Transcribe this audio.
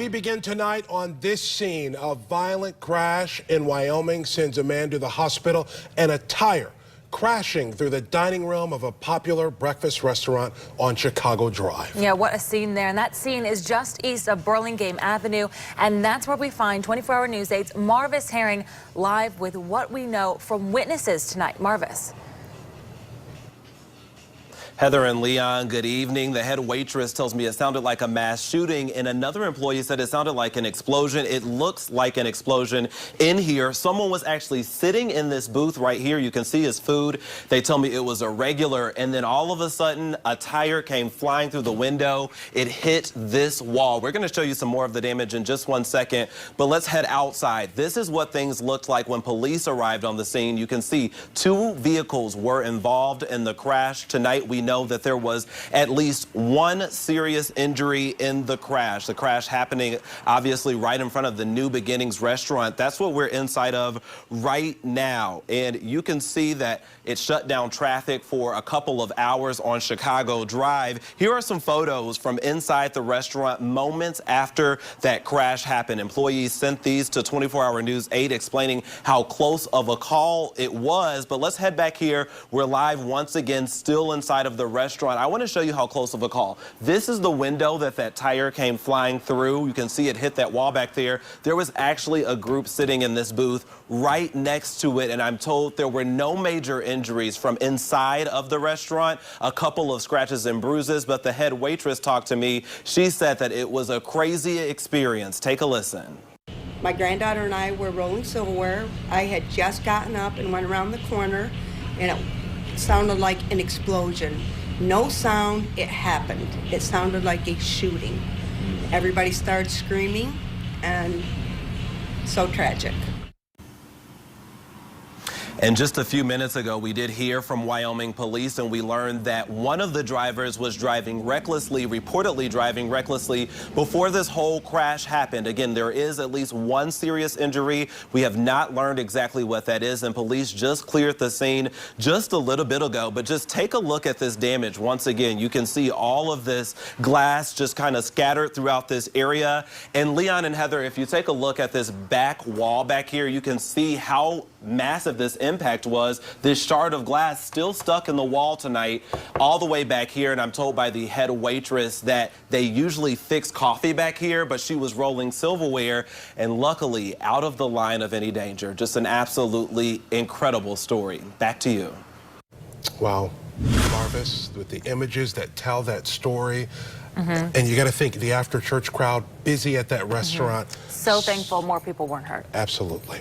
We begin tonight on this scene. A violent crash in Wyoming sends a man to the hospital, and a tire crashing through the dining room of a popular breakfast restaurant on Chicago Drive. Yeah, what a scene there. And that scene is just east of Burlingame Avenue. And that's where we find 24-hour News 8's Marvis Herring live with what we know from witnesses tonight. Marvis. Heather and Leon, good evening. The head waitress tells me it sounded like a mass shooting, and another employee said it sounded like an explosion. It looks like an explosion in here. Someone was actually sitting in this booth right here. You can see his food. They tell me it was irregular, and then all of a sudden, a tire came flying through the window. It hit this wall. We're going to show you some more of the damage in just 1 second, but let's head outside. This is what things looked like when police arrived on the scene. You can see 2 vehicles were involved in the crash. Tonight, we know that there was at least 1 serious injury in the crash. The crash happening obviously right in front of the New Beginnings restaurant. That's what we're inside of right now. And you can see that it shut down traffic for a couple of hours on Chicago Drive. Here are some photos from inside the restaurant moments after that crash happened. Employees sent these to 24-hour News 8 explaining how close of a call it was. But let's head back here. We're live once again, still inside of the restaurant. I want to show you how close of a call. This is the window that tire came flying through. You can see it hit that wall back there. There was actually a group sitting in this booth right next to it, and I'm told there were no major injuries from inside of the restaurant. A couple of scratches and bruises, but the head waitress talked to me. She said that it was a crazy experience. Take a listen. My granddaughter and I were rolling silverware. I had just gotten up and went around the corner, and it sounded like an explosion. No sound, it happened. It sounded like a shooting. Everybody started screaming, and so tragic. And just a few minutes ago, we did hear from Wyoming police, and we learned that one of the drivers was driving recklessly, reportedly driving recklessly, before this whole crash happened. Again, there is at least 1 serious injury. We have not learned exactly what that is, and police just cleared the scene just a little bit ago. But just take a look at this damage. Once again, you can see all of this glass just kind of scattered throughout this area. And Leon and Heather, if you take a look at this back wall back here, you can see how massive this impact was. This shard of glass still stuck in the wall tonight all the way back here, and I'm told by the head waitress that they usually fix coffee back here, but she was rolling silverware and luckily out of the line of any danger. Just an absolutely incredible story. Back to you. Wow. Marvis, with the images that tell that story. And you got to think, the after church crowd busy at that restaurant. So thankful more people weren't hurt. Absolutely.